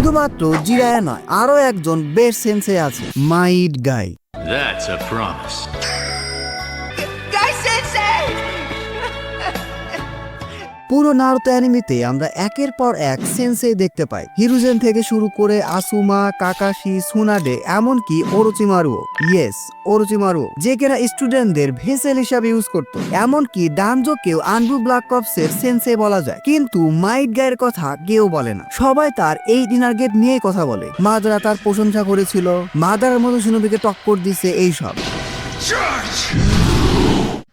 শুধুমাত্র জিরায়া নয়, আরো একজন বেস্ট সেন্সেই আছে, মাইট গাই। That's a promise. পুরো নারুতো অ্যানিমেতে আমরা একের পর এক সেন্সেই দেখতে পাই। হিরুজেন থেকে শুরু করে আসুমা, কাকাশি, সুনাডে, এমনকি ওরোচিমারুও। ইয়েস, ওরোচিমারুও, যে কিনা স্টুডেন্টদের ভেসেল হিসাবে ইউজ করতো। এমনকি ডানজোকেও আনবু ব্ল্যাক কপসের সেন্সে বলা যায়। কিন্তু মাইট গায়ের কথা কেউ বলে না। সবাই তার এই ডিনার গেট নিয়েই কথা বলে। মাদারা তার প্রশংসা করেছিল, মাদারার মতো শিনোবিকে টক্কর দিছে, এইসব।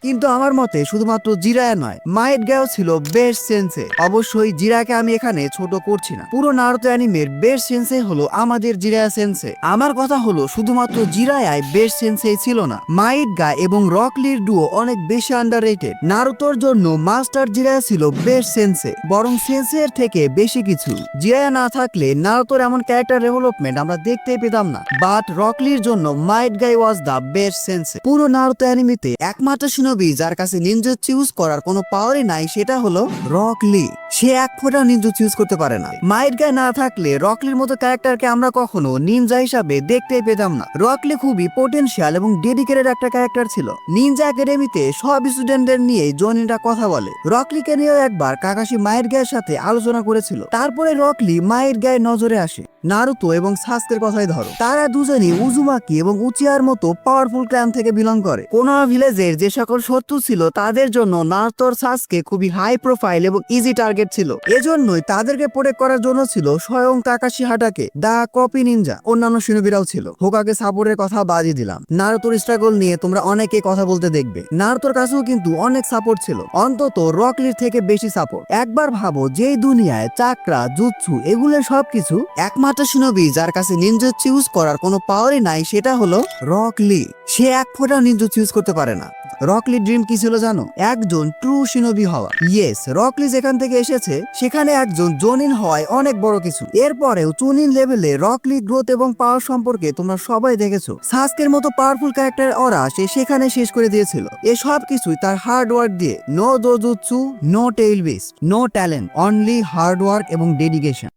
কিন্তু আমার মতে শুধুমাত্র জিরায়া নয়, মাইট গায়ও ছিল বেস্ট সেন্সে। অবশ্যই জিরাকে আমি এখানে ছোট করছি না। পুরো নারুতো অ্যানিমের বেস্ট সেন্সে হলো আমাদের জিরায়া সেন্সে। আমার কথা হলো শুধুমাত্র জিরায়াই বেস্ট সেন্সে ছিল না, মাইট গায় এবং রক লির ডুও অনেক বেশি আন্ডাররেটেড। নারুতোর জন্য মাস্টার জিরায়া ছিল বেস্ট সেন্সে, বরং সেন্সের থেকে বেশি কিছু। জিরায়া না থাকলে নারুতোর এমন ক্যারেক্টার ডেভেলপমেন্ট আমরা দেখতেই পেতাম না। বাট রক লির জন্য মাইট গাই ওয়াজ দ্য বেস্ট সেন্সে। পুরো নারুতো অ্যানিমেতে একমাত্র শিনোবি যার কাছে নিনজাটসু ইউজ করার কোনো পাওয়ারই নাই, সেটা হলো রক লি। সে এক ফোঁটাও নিনজাটসু ইউজ করতে পারে না। মাইট গাই না থাকলে রক লির মতো ক্যারেক্টারকে আমরা কখনো নিনজা হিসাবে দেখতেই পেতাম না। রক লি খুবই পোটেনশিয়াল এবং ডেডিকেটেড একটা ক্যারেক্টার ছিল। নিনজা একাডেমিতে সব স্টুডেন্টদের নিয়ে জনিরা কথা বলে। রক লিকে নিয়েও একবার কাকাশি মাইট গায়ের সাথে আলোচনা করেছিল। তারপরে রক লি মাইট গায়ের নজরে আসে। নারুতো এবং সাসকের কথাই ধরো, তারা দুজনই উজুমাকি এবং উচিয়ার মতো পাওয়ারফুল ক্ল্যান থেকে বিলং করে। কোনোয়া ভিলেজের যে সকল শত্রু ছিল তাদের জন্য নারুতোর সাসকে খুবই হাই প্রোফাইল এবং ইজি টার্গেট ছিল। এজন্যই তাদেরকে প্রোটেক্ট করার জন্য ছিল স্বয়ং তাকাশি হাটাকে, দা কপি নিনজা। অন্যান্য শিনোবিরাও ছিল। হোকাগে সাপোর্টের কথা বাজিয়ে দিলাম। নারুতোর স্ট্রাগল নিয়ে তোমরা অনেকে কথা বলতে দেখবে। নারুতোর কাছেও কিন্তু অনেক সাপোর্ট ছিল, অন্তত রক লির থেকে বেশি সাপোর্ট। একবার ভাবো, যেই দুনিয়ায় চাকরা, জুৎসু এগুলো সবকিছু, একমাত্র শিনোবি যার কাছে নিনজাটসু ইউজ করার কোনো পাওয়ারই নাই, সেটা হলো রক লি। সে এক ফোঁটা নিনজাটসু ইউজ করতে পারে না। রক লির ড্রিম কি ছিল জানো? একজন ট্রু শিনোবি হওয়া। ইয়েস, রক লি যেখান থেকে এসেছে সেখানে একজন জোনিন হওয়ায় অনেক বড় কিছু। এরপরেও চুনিন লেভেলে রক লি গ্রোথ এবং পাওয়ার সম্পর্কে তোমরা সবাই দেখেছো। সাসকের মতো পাওয়ারফুল ক্যারেক্টার ওরা সেখানে শেষ করে দিয়েছিল। এ সব কিছুই তার হার্ড ওয়ার্ক দিয়ে। নো দোজুৎসু, no tail beast, no talent, only hard work এবং ডেডিকেশন।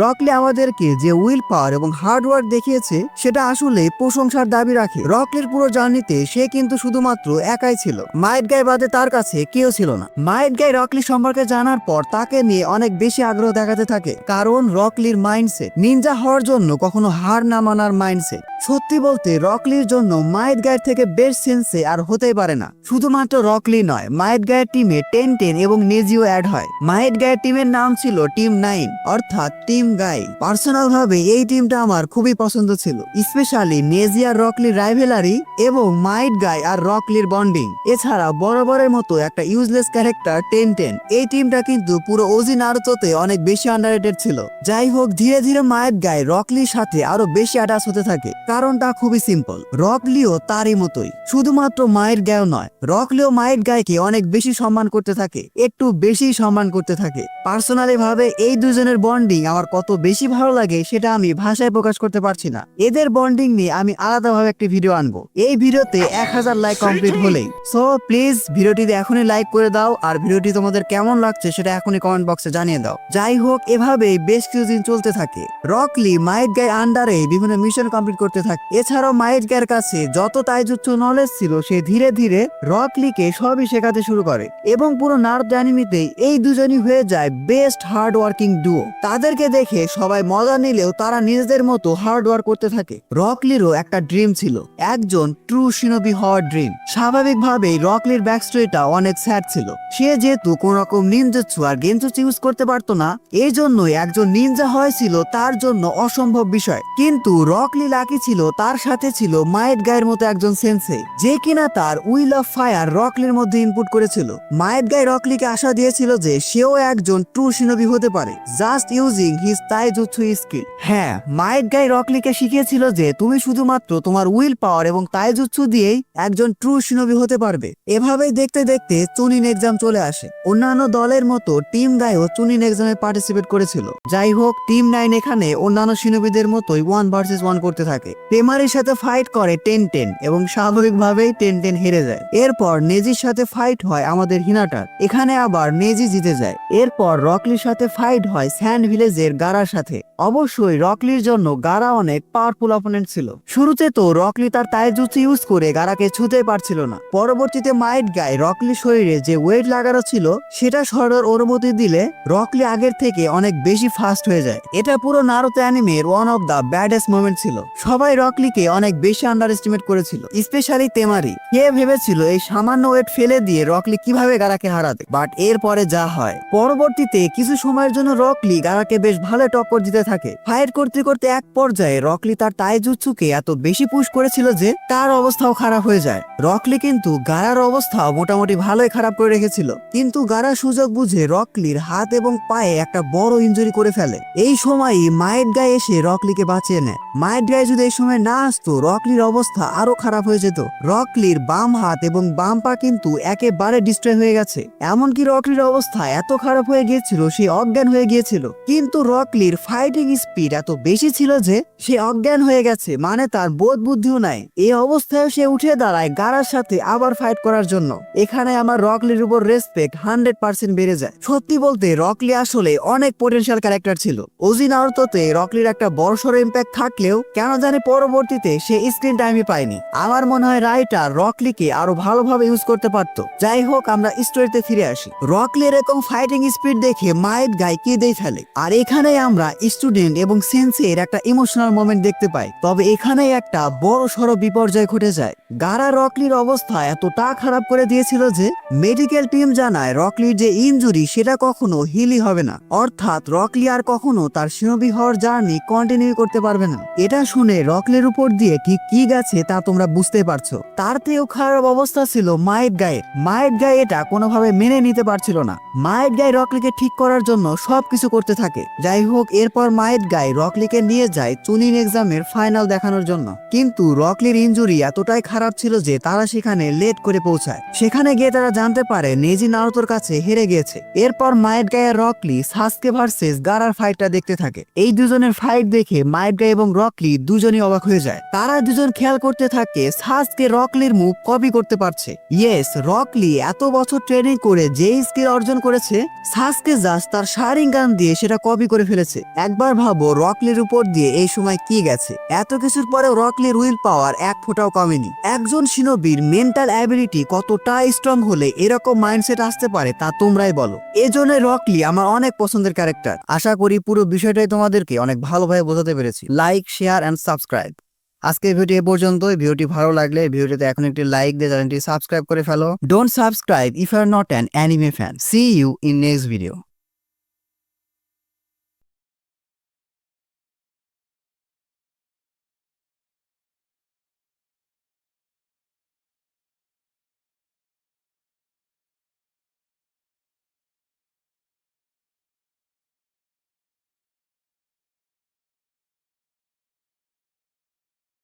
রক লি আমাদেরকে যে উইল পাওয়ার এবং হার্ড ওয়ার্ক দেখিয়েছে সেটা আসলে প্রশংসার দাবি রাখে। রক লির পুরো জার্নিতে সে কিন্তু শুধুমাত্র একাই ছিল। মাইট গাই বাদে তার কাছে কেউ ছিল না। মাইট গাই রক লি সম্পর্কে জানার পর তাকে নিয়ে অনেক বেশি আগ্রহ দেখাতে থাকে, কারণ রক লির মাইন্ডসেট নিনজা হওয়ার জন্য কখনো হার না মানার মাইন্ডসেট। সত্যি বলতে রক লির জন্য মাইট গায়ের থেকে বেস্ট সেন্সে আর হতেই পারে না। শুধুমাত্র রক লি নয়, মাইট গায়ের টিমে 10-10 এবং নেজিও অ্যাড হয়। মাইট গায়ের টিমের নাম ছিল টিম 9, অর্থাৎ টিম গাই। পার্সোনাল ভাবে এই টিমটা আমার খুবই পছন্দ ছিল, স্পেশালি নেজি আর রক লির রাইভেলারি এবং মাইট গাই আর রক লির বন্ডিং। এছাড়া বরাবরের মতো একটা ইউজলেস ক্যারেক্টার 10-10। এই টিমটা কিন্তু পুরো ওজি নারুতোতে অনেক বেশি আন্ডাররেটেড ছিল। যাই হোক, ধীরে ধীরে মাইট গাই রক লির সাথে আরো বেশি অ্যাটাচ হতে থাকে। কারণটা খুবই সিম্পল, রক লিও তারই মতোই। শুধুমাত্র মাইট গায়ও নয়, রক লিও মাইট গাইকে অনেক বেশি সম্মান করতে থাকে, একটু বেশি সম্মান করতে থাকে। পার্সোনালি ভাবে এই দুজনের বন্ডিং আমার কত বেশি ভালো লাগে সেটা আমি ভাষায় প্রকাশ করতে পারছি না। এদের বন্ডিং নিয়ে আমি আলাদাভাবে একটি ভিডিও আনবো। এই ভিডিওতে 1000 লাইক কমপ্লিট হলেই। সো প্লিজ ভিডিওটিতে এখনই লাইক করে দাও, আর ভিডিওটি তোমাদের কেমন লাগছে সেটা এখনই কমেন্ট বক্সে জানিয়ে দাও। যাই হোক, এভাবেই বেশ কিছুদিন চলতে থাকে। রক লি মাইট গাই আন্ডারে বিভিন্ন মিশন কমপ্লিট করতে থাকে। এছাড়াও মাইট গায়ের কাছে যত তাইজুৎসু নলেজ ছিল সে ধীরে ধীরে রক লিকে সবই শেখাতে শুরু করে, এবং পুরো নারুতো অ্যানিমেতে এই দুজনই হয়ে যায় বেস্ট হার্ড ওয়ার্কিং ডুও। তাদেরকে দেখে সবাই মজা নিলেও তারা নিজেদের মতো হার্ড ওয়ার্ক করতে থাকে। রক লিরও একটা ড্রিম ছিল, একজন ট্রু শিনোবি হওয়ার ড্রিম। স্বাভাবিকভাবেই রক লির ব্যাক স্টোরিটা অনেক স্যাড ছিল। সে যেহেতু কোন রকম নিনজাটসু আর গেনজুৎসু ইউজ করতে পারতো না, এই জন্যই একজন নিনজা হয়েছিল তার জন্য অসম্ভব বিষয়। কিন্তু রক লি লাকি ছিল, তার সাথে ছিল মাইট গায়ের মতো একজন সেন্সেই, যে কিনা তার উইল অফ ফায়ার রক লির মধ্যে ইনপুট করেছিল। মাইট গাই রক লিকে আশা দিয়েছিল যে সেও একজন ট্রু শিনোবি হতে পারে, জাস্ট ইউজিং হিজ তাইজুৎসু স্কিল। হ্যাঁ, মাইট গাই রকলিকে শিখিয়েছিল যে তুমি শুধুমাত্র তোমার উইল পাওয়ার এবং তাইজুৎসু দিয়েই একজন ট্রু শিনোবি হতে পারবে। এভাবেই দেখতে দেখতে চুনিন এক্সাম চলে আসে। অন্যান্য দলের মতো টিম গাইও চুনিন এক্সামে পার্টিসিপেট করেছিল। যাই হোক, টিম 9 এখানে অন্যান্য শিনোবিদের মতোই 1 ভার্সেস 1 করতে থাকে। টেমারির সাথে ফাইট করে 10-10 এবং স্বাভাবিকভাবেই 10-10 হেরে যায়। এরপর নেজির সাথে ফাইট হয় আমাদের হিনাটার। এখানে আবার নেজি জিতে যায়। এরপর রকলির সাথে ফাইট হয় স্যান্ড ভিলেজের গারার সাথে। অবশ্যই রকলির জন্য গারা অনেক পাওয়ারফুল অপোনেন্ট ছিল। শুরুতে তো রকলি তার তাইজুৎসু ইউজ করে গারাকে ছুঁতে পারছিল না। পরবর্তীতে মাইট গাই রকলির শরীরে যে ওয়েট লাগানো ছিল সেটা সরানোর অনুমতি দিলে রকলি আগের থেকে অনেক বেশি ফাস্ট হয়ে যায়। এটা পুরো নারুতো অ্যানিমের one of the baddest moment ছিল। সবাই রকলিকে অনেক বেশি আন্ডার এস্টিমেট করেছিল, স্পেশালি তেমারি। কে ভেবেছিল এই সামান্য ওয়েট ফেলে দিয়ে রকলি কিভাবে গারাকে হারাতে, বাট এরপরে যা হয়। পরবর্তীতে কিছু সময়ের জন্য রকলি গারাকে বেশ ভালো টক্কর দিতে থাকে। ফাইট করতে করতে এক পর্যায়ে রকলি তার তাইজুৎসুকে এত বেশি পুশ করেছিল যে তার অবস্থাও খারাপ হয়ে যায়। রকলি কিন্তু গারার অবস্থাও মোটামুটি ভালোই খারাপ করে রেখেছিল, কিন্তু গারা সুযোগ বুঝে রকলির হাত এবং পায়ে একটা বড় ইনজুরি করে ফেলে। এই সময়ই মাইট গাই এসে রকলিকে বাঁচিয়ে নেয়। মাইট গাই যদি এই সময় না আসতো রকলির অবস্থা আরো খারাপ হয়ে যেত। রকলির বাম হাত এবং বাম পা কিন্তু একেবারে ডিস্ট্রয় হয়ে গেছে। এমনকি রকলির অবস্থা এত খারাপ হয়ে গিয়েছিল সে অজ্ঞান হয়ে গিয়েছিল। কিন্তু রকলির ফাইটিং স্পিড এত বেশি ছিল যে সে অজ্ঞান হয়ে গেছে, মানে তার বোধ বুদ্ধিও নাই। এই অবস্থায় সে উঠে দাঁড়ায় গারার সাথে আবার ফাইট করার জন্য। এখানে আমার রকলির উপর রেসপেক্ট 100% বেড়ে যায়। সত্যি বলতে রকলি আসলে অনেক পোটেনশিয়াল ক্যারেক্টার ছিল। ওজি নারুতোতে রকলির একটা বড়সড় ইম্প্যাক্ট থাকলেও কেন জানি পরবর্তীতে সে স্ক্রিন টাইমই পায়নি। আমার মনে হয় রাইটার রকলিকে আরো ভালোভাবে ইউজ করতে পারতো। যাই হোক, আমরা স্টোরিতে ফিরে আসি। রকলি এরকম ফাইটিং স্পিড দেখে মাইট গাই কেঁদেই ফেলে। আর এখানে আমরা স্টুডেন্ট এবং সেন্সের একটা ইমোশনাল মোমেন্ট দেখতে পাই। তবে এখানেই একটা বড় সড়ো বিপর্যয় ঘটে যায়। গারা রকলির অবস্থা এতটা খারাপ করে দিয়েছিল যে মেডিকেল টিম জানায় রকলির যে ইনজুরি সেটা কখনো হিলই হবে না, অর্থাৎ রকলি আর কখনো তার শিনোবি হওয়ার জার্নি কন্টিনিউ করতে পারবে না। এটা শুনে রকলির উপর দিয়ে ঠিক কি গেছে তা তোমরা বুঝতে পারছো। তার থেকেও খারাপ অবস্থা ছিল মাইট গায়ের। মাইট গাই এটা কোনোভাবে মেনে নিতে পারছিল না। মাইট গাই রকলিকে ঠিক করার জন্য সবকিছু করতে থাকে। যাই হোক, এরপর মাইট গাই রকলিকে নিয়ে যায় চুনিন এক্সামের ফাইনাল দেখানোর জন্য। কিন্তু রকলির ইনজুরি এতটাই খারাপ ছিল যে তারা সেখানে লেট করে পৌঁছায়। সেখানে গিয়ে তারা জানতে পারে নেজি নারুতোর কাছে হেরে গিয়েছে। এরপর মাইট গাই আর রকলি সাসকে ভার্সেস গারার ফাইটটা দেখতে থাকে। এই দুজনের ফাইট দেখে মাইট গাই এবং রকলি দুজনই অবাক হয়ে যায়। তারা দুজন খেয়াল করতে থাকে সাসকে রকলির মুভ কপি করতে পারছে। ইয়েস, রকলি এত বছর ট্রেনিং করে যে স্কিল অর্জন করেছে সাসকে জাস্ট তার শারিঙ্গান দিয়ে সেটা কপি করে ফেলেছে। একবার ভাবো রকলির উপর দিয়ে এই সময় কি গেছে। এত কিছুর পরেও রকলির উইল পাওয়ার এক ফোঁটাও কমেনি। একজন শিনোবির মেন্টাল অ্যাবিলিটি কতটা স্ট্রং হলে এরকম মাইন্ডসেট আসতে পারে তা তোমরাই বলো। এজন্য রকলি আমার অনেক পছন্দের ক্যারেক্টার। আশা করি পুরো বিষয়টাই তোমাদেরকে অনেক ভালোভাবে বোঝাতে পেরেছি। Like, share and subscribe. আজকে ভিডিও এ পর্যন্ত। ভিডিওটি ভালো লাগলে ভিডিওতে এখন একটি লাইক দিয়ে চ্যানেলটি সাবস্ক্রাইব করে ফেলো। Don't subscribe if you are not an anime fan. See you in next video.